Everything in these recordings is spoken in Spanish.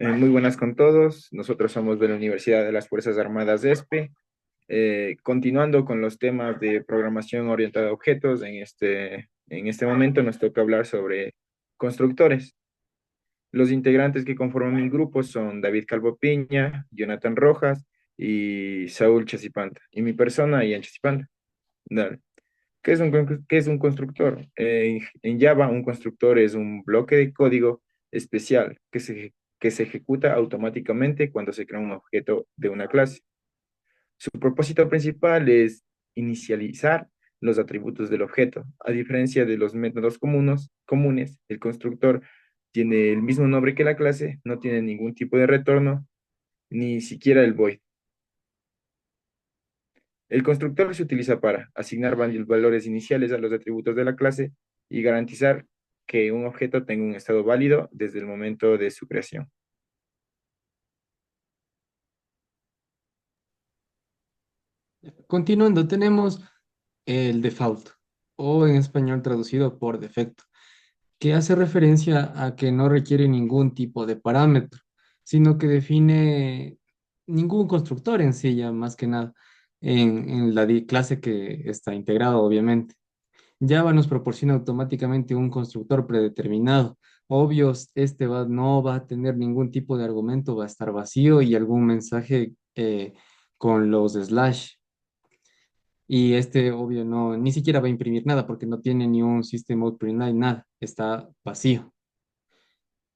Muy buenas con todos. Nosotros somos de la Universidad de las Fuerzas Armadas de ESPE. Continuando con los temas de programación orientada a objetos, en este momento nos toca hablar sobre constructores. Los integrantes que conforman mi grupo son David Calvo Piña, Jonathan Rojas y Saúl Chasipanta. Y mi persona, Ian Chasipanta. Dale. ¿Qué es un constructor? En Java, un constructor es un bloque de código especial que se ejecuta automáticamente cuando se crea un objeto de una clase. Su propósito principal es inicializar los atributos del objeto. A diferencia de los métodos comunes, el constructor tiene el mismo nombre que la clase, no tiene ningún tipo de retorno, ni siquiera el void. El constructor se utiliza para asignar valores iniciales a los atributos de la clase y garantizar que un objeto tenga un estado válido desde el momento de su creación. Continuando, tenemos el default, o en español traducido por defecto, que hace referencia a que no requiere ningún tipo de parámetro, sino que define ningún constructor en sí, ya más que nada, en la clase que está integrado, obviamente. Java nos proporciona automáticamente un constructor predeterminado. Obvio, no va a tener ningún tipo de argumento, va a estar vacío y algún mensaje con los slash. Y obvio, no, ni siquiera va a imprimir nada porque no tiene ni un system out print line, nada, está vacío.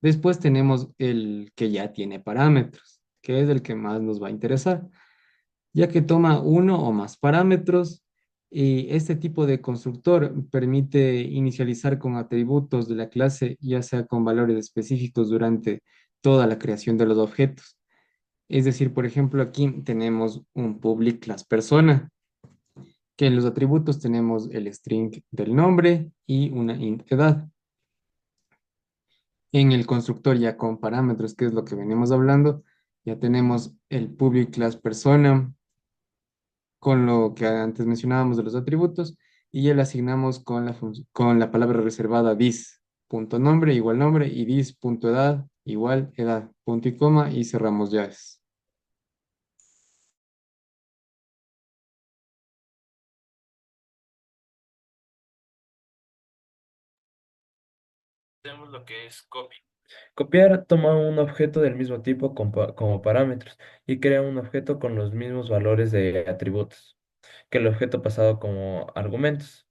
Después tenemos el que ya tiene parámetros, que es el que más nos va a interesar, ya que toma uno o más parámetros y este tipo de constructor permite inicializar con atributos de la clase, ya sea con valores específicos durante toda la creación de los objetos. Es decir, por ejemplo, aquí tenemos un public class persona, que en los atributos tenemos el string del nombre y una int edad. En el constructor ya con parámetros, que es lo que venimos hablando, ya tenemos el public class persona con lo que antes mencionábamos de los atributos y ya le asignamos con la palabra reservada this, punto nombre y this, punto edad igual edad, punto y coma y cerramos llaves. Tenemos lo que es copy. Copiar toma un objeto del mismo tipo como parámetros y crea un objeto con los mismos valores de atributos que el objeto pasado como argumentos.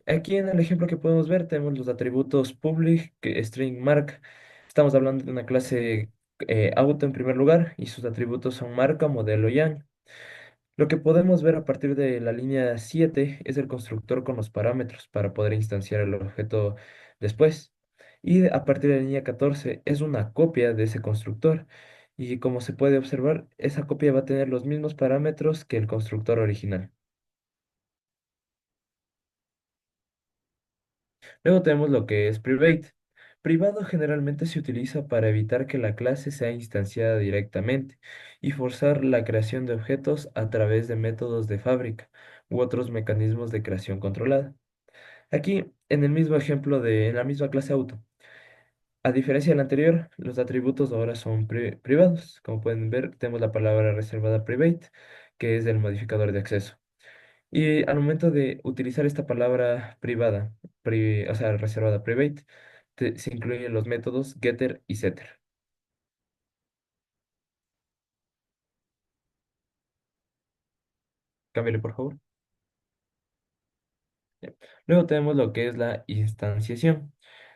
Aquí en el ejemplo que podemos ver tenemos los atributos public, string, marca. Estamos hablando de una clase auto en primer lugar y sus atributos son marca, modelo y año. Lo que podemos ver a partir de la línea 7 es el constructor con los parámetros para poder instanciar el objeto después. Y a partir de la línea 14 es una copia de ese constructor. Y como se puede observar, esa copia va a tener los mismos parámetros que el constructor original. Luego tenemos lo que es private. Privado generalmente se utiliza para evitar que la clase sea instanciada directamente y forzar la creación de objetos a través de métodos de fábrica u otros mecanismos de creación controlada. Aquí, en el mismo ejemplo en la misma clase auto, a diferencia del anterior, los atributos ahora son privados. Como pueden ver, tenemos la palabra reservada private, que es el modificador de acceso. Y al momento de utilizar esta palabra privada, o sea, reservada private, se incluyen los métodos getter y setter. Cámbiale, por favor. Ya. Luego tenemos lo que es la instanciación.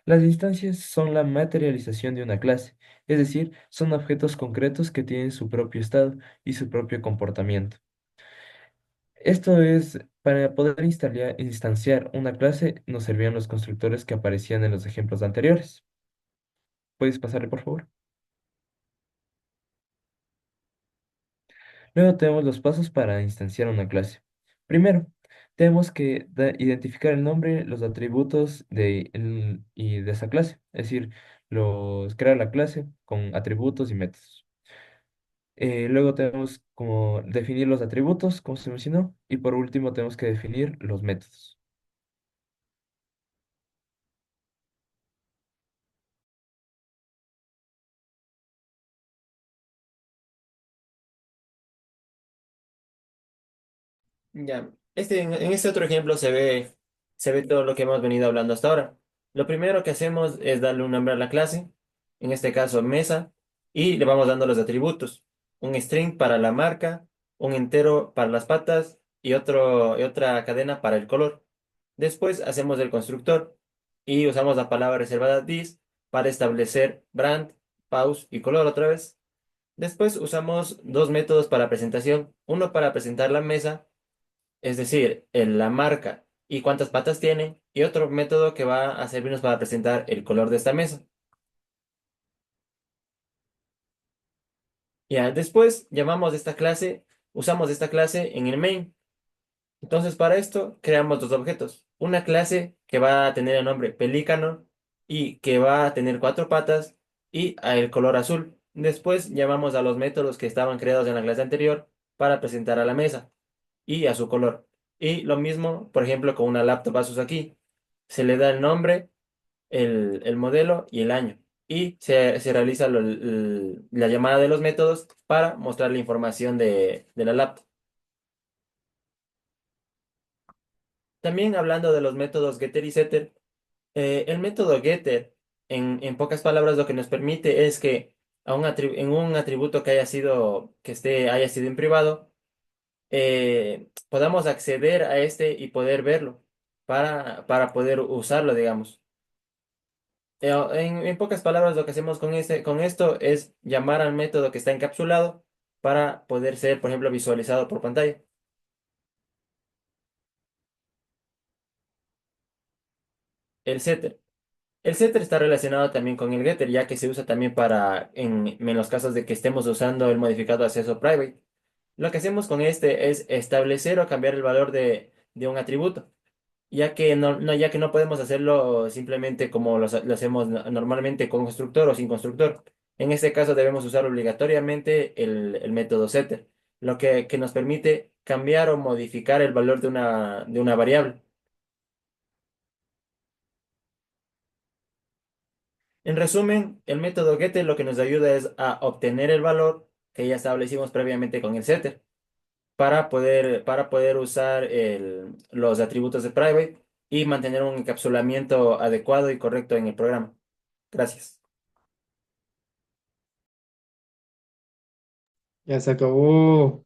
Las instancias son la materialización de una clase, es decir, son objetos concretos que tienen su propio estado y su propio comportamiento. Esto es, para poder instanciar una clase, nos servían los constructores que aparecían en los ejemplos anteriores. ¿Puedes pasarle, por favor? Luego tenemos los pasos para instanciar una clase. Primero, tenemos que identificar el nombre, los atributos y de esa clase, es decir, crear la clase con atributos y métodos. Luego tenemos como definir los atributos, como se mencionó, y por último tenemos que definir los métodos. Ya, en este otro ejemplo se ve todo lo que hemos venido hablando hasta ahora. Lo primero que hacemos es darle un nombre a la clase, en este caso mesa, y le vamos dando los atributos. Un string para la marca, un entero para las patas y otra cadena para el color. Después hacemos el constructor y usamos la palabra reservada this para establecer brand, pause y color otra vez. Después usamos dos métodos para presentación, uno para presentar la mesa, es decir, la marca y cuántas patas tiene, y otro método que va a servirnos para presentar el color de esta mesa. Ya, después usamos esta clase en el main. Entonces, para esto, creamos dos objetos. Una clase que va a tener el nombre pelícano y que va a tener cuatro patas y el color azul. Después llamamos a los métodos que estaban creados en la clase anterior para presentar a la mesa y a su color. Y lo mismo, por ejemplo, con una laptop Asus aquí. Se le da el nombre, el modelo y el año. Y se realiza la llamada de los métodos para mostrar la información de la laptop. También hablando de los métodos getter y setter, el método getter, en pocas palabras, lo que nos permite es que en un atributo haya sido en privado, podamos acceder a este y poder verlo para poder usarlo, digamos. En pocas palabras, lo que hacemos con esto es llamar al método que está encapsulado para poder ser, por ejemplo, visualizado por pantalla. El setter. El setter está relacionado también con el getter, ya que se usa también en los casos de que estemos usando el modificador de acceso private. Lo que hacemos con este es establecer o cambiar el valor de un atributo, ya que no podemos hacerlo simplemente como lo hacemos normalmente con constructor o sin constructor. En este caso debemos usar obligatoriamente el método setter, que nos permite cambiar o modificar el valor de una variable. En resumen, el método getter lo que nos ayuda es a obtener el valor que ya establecimos previamente con el setter para poder usar los atributos de private y mantener un encapsulamiento adecuado y correcto en el programa. Gracias. Ya se acabó.